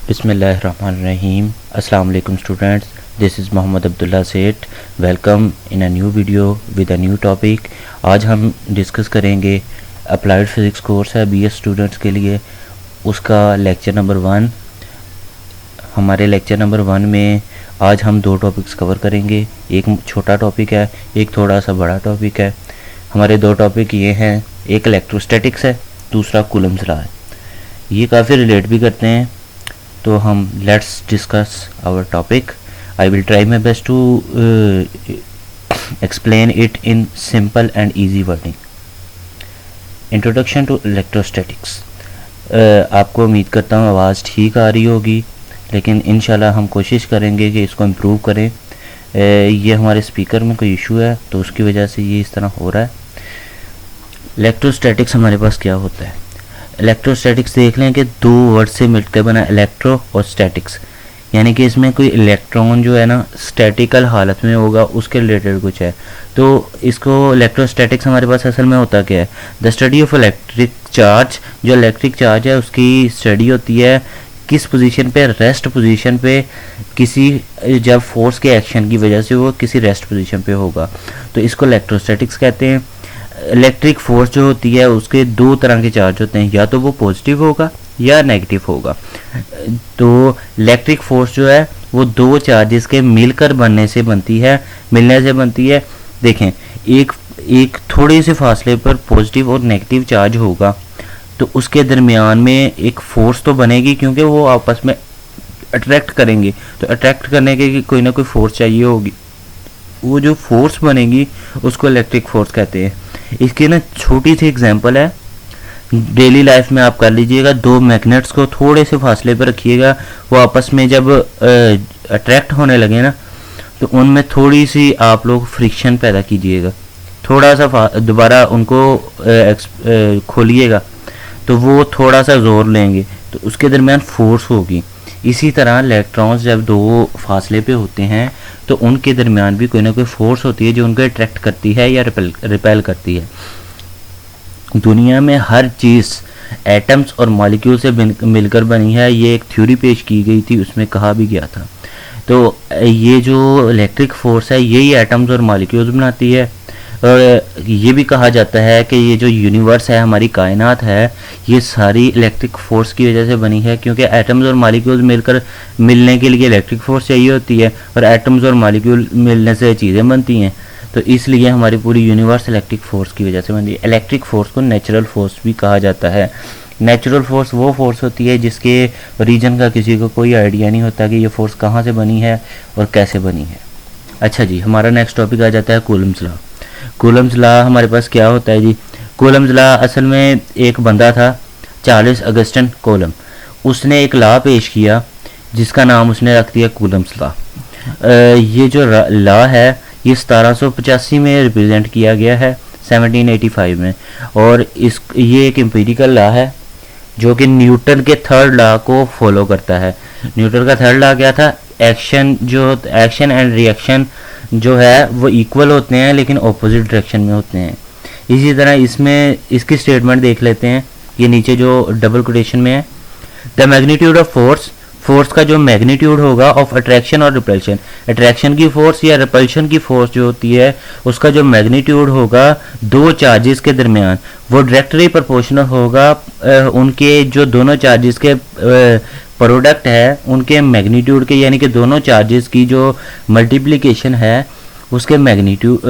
Bismillahirrahmanirrahim. Assalamu alaikum students. This is Mohammad Abdullah Seth. Welcome in a new video with a new topic. आज हम discuss करेंगे applied physics course है BS students के लिए, उसका lecture number 1। हमारे lecture number 1 में आज हम दो टॉपिक्स कवर करेंगे। एक छोटा टॉपिक है, एक थोड़ा सा बड़ा टॉपिक है। हमारे दो टॉपिक ये हैं, एक इलेक्ट्रोस्टैटिक्स है, दूसरा कूलम्स लॉ है। ये काफ़ी रिलेट भी करते हैं, तो हम let's discuss our topic. I will try my best to explain it in simple and easy wording. Introduction to electrostatics. आपको उम्मीद करता हूँ आवाज़ ठीक आ रही होगी, लेकिन इंशाल्लाह हम कोशिश करेंगे कि इसको इम्प्रूव करें। ये हमारे स्पीकर में कोई इशू है, तो उसकी वजह से ये इस तरह हो रहा है। इलेक्ट्रोस्टैटिक्स हमारे पास क्या होता है? इलेक्ट्रोस्टैटिक्स देख लें कि दो वर्ड से मिलकर बना इलेक्ट्रो और स्टैटिक्स, यानी कि इसमें कोई इलेक्ट्रॉन जो है ना स्टैटिकल हालत में होगा, उसके रिलेटेड कुछ है। तो इसको इलेक्ट्रोस्टैटिक्स हमारे पास असल में होता क्या है? The study of electric charge. जो इलेक्ट्रिक चार्ज है उसकी स्टडी होती है किस पोजीशन पे, रेस्ट पोजीशन पे, किसी जब फोर्स के एक्शन की वजह से वो किसी रेस्ट पोजीशन पे होगा, तो इसको इलेक्ट्रोस्टैटिक्स कहते हैं। इलेक्ट्रिक फोर्स जो होती है उसके दो तरह के चार्ज होते हैं, या तो वो पॉजिटिव होगा या नेगेटिव होगा। तो इलेक्ट्रिक फोर्स जो है वो दो चार्जेस के मिलकर मिलने से बनती है। देखें, एक थोड़े से फासले पर पॉजिटिव और नेगेटिव चार्ज होगा, तो उसके दरमियान में एक फोर्स तो बनेगी, क्योंकि वो आपस में अट्रैक्ट करेंगे, तो अट्रैक्ट करने के कोई ना कोई फोर्स चाहिए होगी। वो जो फोर्स बनेगी उसको इलेक्ट्रिक फोर्स कहते हैं। इसकी ना छोटी सी एग्जांपल है, डेली लाइफ में आप कर लीजिएगा। दो मैग्नेट्स को थोड़े से फासले पर रखिएगा, वो आपस में जब अट्रैक्ट होने लगे ना, तो उनमें थोड़ी सी आप लोग फ्रिक्शन पैदा कीजिएगा, थोड़ा सा दोबारा उनको खोलिएगा, तो वो थोड़ा सा जोर लेंगे, तो उसके दरमियान फोर्स होगी। इसी तरह इलेक्ट्रॉन्स जब दो फासले पे होते हैं, तो उनके दरमियान भी कोई ना कोई फोर्स होती है जो उनको अट्रैक्ट करती है या रिपेल करती है। दुनिया में हर चीज़ एटम्स और मॉलिक्यूल से मिलकर बनी है, ये एक थ्योरी पेश की गई थी, उसमें कहा भी गया था। तो ये जो इलेक्ट्रिक फोर्स है यही एटम्स और मॉलिक्यूल्स बनाती है। और ये भी कहा जाता है कि ये जो यूनिवर्स है, हमारी कायनात है, ये सारी इलेक्ट्रिक फोर्स की वजह से बनी है, क्योंकि एटम्स और मॉलिक्यूल्स मिलने के लिए इलेक्ट्रिक फोर्स चाहिए होती है, और एटम्स और मॉलिक्यूल मिलने से चीज़ें बनती हैं। तो इसलिए हमारी पूरी यूनिवर्स इलेक्ट्रिक फोर्स की वजह से बनी है। इलेक्ट्रिक फोर्स को नेचुरल फोर्स भी कहा जाता है। नेचुरल फोर्स वो फोर्स होती है जिसके रीजन का किसी को कोई आइडिया नहीं होता कि ये फोर्स कहाँ से बनी है और कैसे बनी है। अच्छा जी, हमारा नेक्स्ट टॉपिक आ जाता है कूलम्स लॉ। कूलम्स लॉ हमारे पास क्या होता है जी? कूलम्स लॉ असल में एक बंदा था, चार्ल्स अगस्टन कूलम। उसने एक लॉ पेश किया जिसका नाम उसने रख दिया कूलम्स लॉ। ये जो लॉ है ये 1785 में रिप्रेजेंट किया गया है, 1785 में। और ये एक एम्पिरिकल लॉ है जो कि न्यूटन के थर्ड लॉ को फॉलो करता है। न्यूटन का थर्ड लॉ क्या था? एक्शन एंड रिएक्शन जो है वो इक्वल होते हैं, लेकिन ऑपोजिट डायरेक्शन में होते हैं। इसी तरह इसमें इसकी स्टेटमेंट देख लेते हैं, ये नीचे जो डबल कोटेशन में है। द मैग्नीट्यूड ऑफ फोर्स का जो मैग्नीट्यूड होगा ऑफ अट्रैक्शन और रिपल्शन, अट्रैक्शन की फोर्स या रिपल्शन की फोर्स जो होती है उसका जो मैग्नीट्यूड होगा दो चार्जेस के दरमियान, वो डायरेक्टली प्रोपोर्शनल होगा उनके जो दोनों चार्जेस के प्रोडक्ट है उनके मैग्नीट्यूड के, यानी कि दोनों चार्जेस की जो मल्टीप्लिकेशन है उसके मैग्नीट्यूड,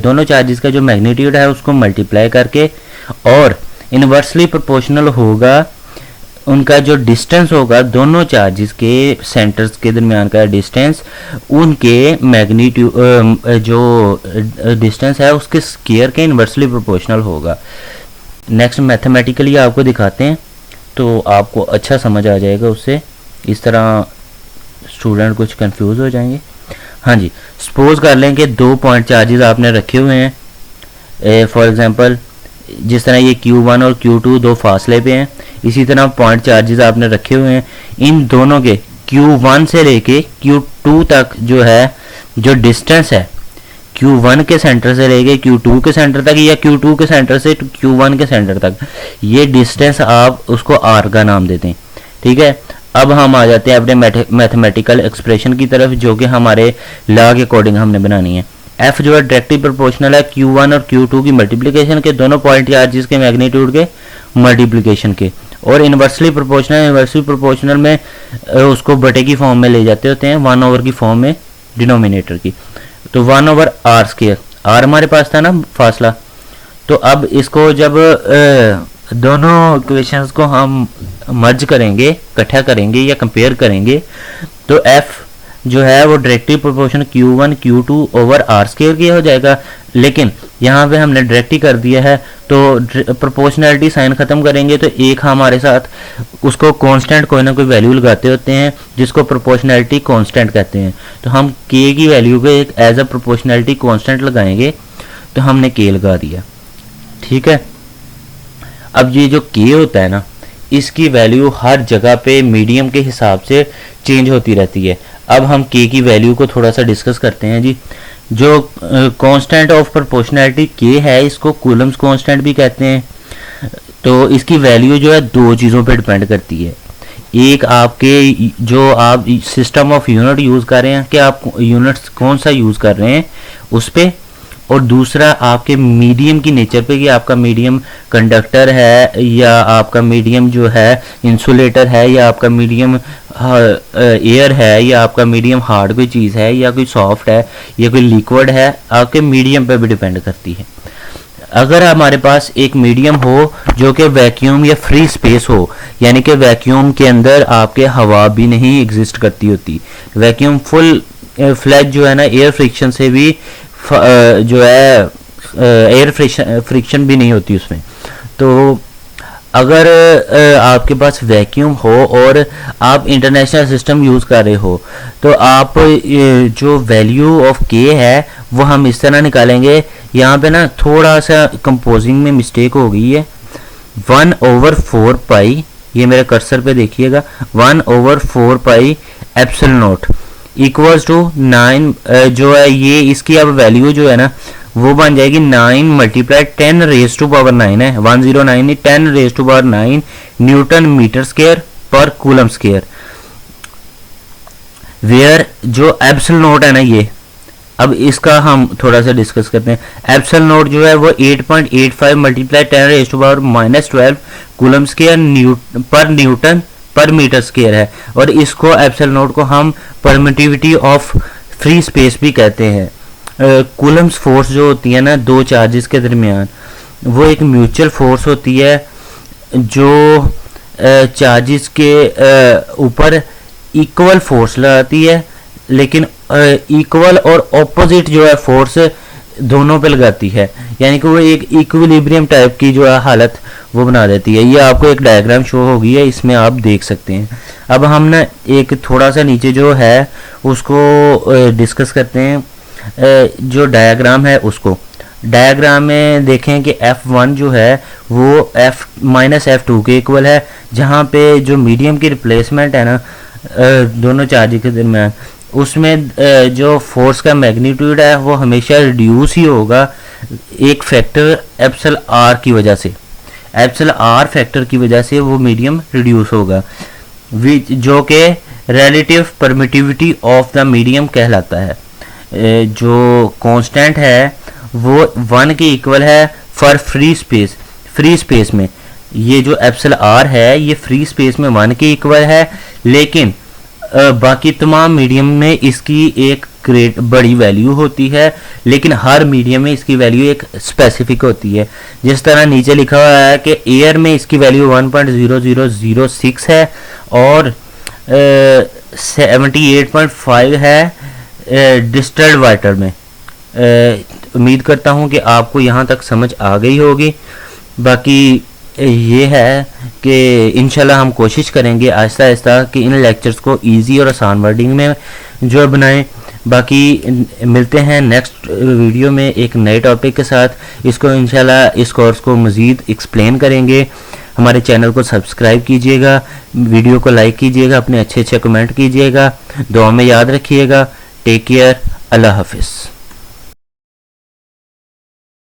दोनों चार्जेस का जो मैग्नीट्यूड है उसको मल्टीप्लाई करके, और इनवर्सली प्रोपोर्शनल होगा उनका जो डिस्टेंस होगा दोनों चार्जेस के सेंटर्स के दरमियान का डिस्टेंस, उनके मैग्नीट्यूड जो डिस्टेंस है उसके स्क्वायर के इनवर्सली प्रोपोर्शनल होगा। नेक्स्ट मैथमेटिकली आपको दिखाते हैं, तो आपको अच्छा समझ आ जाएगा उससे। इस तरह स्टूडेंट कुछ कंफ्यूज हो जाएंगे। हाँ जी, सपोज कर लें कि दो पॉइंट चार्जेस आपने रखे हुए हैं। फॉर एग्जांपल जिस तरह ये Q1 और Q2 दो फासले पे हैं, इसी तरह पॉइंट चार्जेस आपने रखे हुए हैं। इन दोनों के Q1 से लेके Q2 तक जो है जो डिस्टेंस है, Q1 के सेंटर से लेके Q2 के सेंटर तक या Q2 के सेंटर से Q1 के सेंटर तक, ये डिस्टेंस आप उसको R का नाम देते हैं। ठीक है, अब हम आ जाते हैं अपने मैथमेटिकल एक्सप्रेशन की तरफ, जो कि हमारे लॉ के अकॉर्डिंग हमने बनानी है। एफ जो है डायरेक्टली प्रोपोर्शनल है Q1 और Q2 की मल्टीप्लिकेशन के, दोनों पॉइंट चार्जेस के मैग्नीट्यूड के मल्टीप्लिकेशन के, और इन्वर्सली प्रोपोर्शनल में उसको बटे की फॉर्म में ले जाते होते हैं, 1/, की फॉर्म में डिनोमिनेटर की। तो 1/r², r हमारे पास था ना फासला। तो अब इसको जब दोनों इक्वेशंस को हम मर्ज करेंगे, इकट्ठा करेंगे या कंपेयर करेंगे, तो f जो है वो directly proportion Q1 Q2 over r² की हो जाएगा। लेकिन यहाँ पे हमने डायरेक्टली कर दिया है, तो प्रोपोर्शनैलिटी साइन ख़त्म करेंगे तो एक हमारे साथ उसको कांस्टेंट कोई ना कोई वैल्यू लगाते होते हैं, जिसको प्रोपोर्शनैलिटी कांस्टेंट कहते हैं। तो हम k की वैल्यू को एक एज अ प्रोपोर्शनैलिटी कांस्टेंट लगाएंगे, तो हमने k लगा दिया, ठीक है। अब ये जो k होता है ना, इसकी वैल्यू हर जगह पे मीडियम के हिसाब से चेंज होती रहती है। अब हम k की वैल्यू को थोड़ा सा डिस्कस करते हैं जी। जो कांस्टेंट ऑफ प्रोपोर्शनैलिटी k है, इसको कूलम्स कांस्टेंट भी कहते हैं। तो इसकी वैल्यू जो है दो चीज़ों पे डिपेंड करती है। एक आपके जो आप सिस्टम ऑफ यूनिट यूज़ कर रहे हैं कि आप यूनिट्स कौन सा यूज़ कर रहे हैं उस पर, और दूसरा आपके मीडियम की नेचर पे कि आपका मीडियम कंडक्टर है या आपका मीडियम जो है इंसुलेटर है या आपका मीडियम एयर है या आपका मीडियम हार्ड कोई चीज़ है या कोई सॉफ्ट है या कोई लिक्विड है, आपके मीडियम पे भी डिपेंड करती है। अगर हमारे पास एक मीडियम हो जो कि वैक्यूम या फ्री स्पेस हो, यानी कि वैक्यूम के अंदर आपके हवा भी नहीं एग्जिस्ट करती होती, वैक्यूम फुल फ्लैज जो है ना, एयर फ्रिक्शन से भी जो है एयर फ्रिक्शन भी नहीं होती उसमें। तो अगर आपके पास वैक्यूम हो और आप इंटरनेशनल सिस्टम यूज़ कर रहे हो, तो आप जो वैल्यू ऑफ k है वो हम इस तरह निकालेंगे। यहाँ पे ना थोड़ा सा कंपोजिंग में मिस्टेक हो गई है। 1/4 पाई, ये मेरे कर्सर पे देखिएगा, 1/4 pi epsilon naught equals to 9 जो है ये इसकी अब वैल्यू जो है ना वो बन जाएगी 9 मल्टीप्लाई 10⁻⁹ है, 109 नहीं 10⁻⁹ न्यूटन मीटर स्क्वायर पर कूलम स्क्वायर, वेयर जो एप्सिलॉन नॉट है ना ये। अब इसका हम थोड़ा सा डिस्कस करते हैं। एप्सिलॉन नॉट जो है वो 8.85 मल्टीप्लाई 10⁻⁻12 कूलम स्क्वायर पर न्यूटन पर मीटर स्क्वायर है, और इसको एप्सिलॉन नॉट को हम परमिटिविटी ऑफ फ्री स्पेस भी कहते हैं। कूलम्स फोर्स जो होती है ना दो चार्जेस के दरमियान, वो एक म्यूचुअल फोर्स होती है जो चार्जेस के ऊपर इक्वल फोर्स लगाती है, लेकिन इक्वल और ऑपोजिट जो है फोर्स दोनों पे लगाती है, यानी कि वो एक इक्विलिब्रियम टाइप की जो है हालत वो बना देती है। ये आपको एक डायग्राम शो होगी है, इसमें आप देख सकते हैं। अब हम ना एक थोड़ा सा नीचे जो है उसको डिस्कस करते हैं। जो डायग्राम है उसको डायग्राम में देखें कि F1 जो है वो F-F2 के इक्वल है, जहाँ पे जो मीडियम की रिप्लेसमेंट है ना दोनों चार्ज के दरमियान, उसमें जो फोर्स का मैग्नीट्यूड है वो हमेशा रिड्यूस ही होगा एक फैक्टर एप्सिलॉन आर की वजह से। एप्सिलॉन आर फैक्टर की वजह से वो मीडियम रिड्यूस होगा, जो कि relative permittivity of the medium कहलाता है। जो कांस्टेंट है वो 1 के इक्वल है for free space. Free space में ये जो एप्सिलॉन आर है ये फ्री स्पेस में 1 के इक्वल है, लेकिन बाकी तमाम मीडियम में इसकी एक ग्रेट बड़ी वैल्यू होती है, लेकिन हर मीडियम में इसकी वैल्यू एक स्पेसिफिक होती है। जिस तरह नीचे लिखा हुआ है कि एयर में इसकी वैल्यू 1.0006 है और 78.5 है डिस्टिल्ड वाटर में। उम्मीद करता हूँ कि आपको यहाँ तक समझ आ गई होगी। बाकी ये है कि इंशाल्लाह हम कोशिश करेंगे आहिस्ता आहिस्ता कि इन लेक्चर्स को इजी और आसान वर्डिंग में जो बनाएं। बाकी मिलते हैं नेक्स्ट वीडियो में एक नए टॉपिक के साथ। इसको इंशाल्लाह इस कोर्स को मज़ीद एक्सप्लेन करेंगे। हमारे चैनल को सब्सक्राइब कीजिएगा, वीडियो को लाइक कीजिएगा, अपने अच्छे कमेंट कीजिएगा, दुआ में याद रखिएगा। टेक केयर, अल्लाह हाफिज़।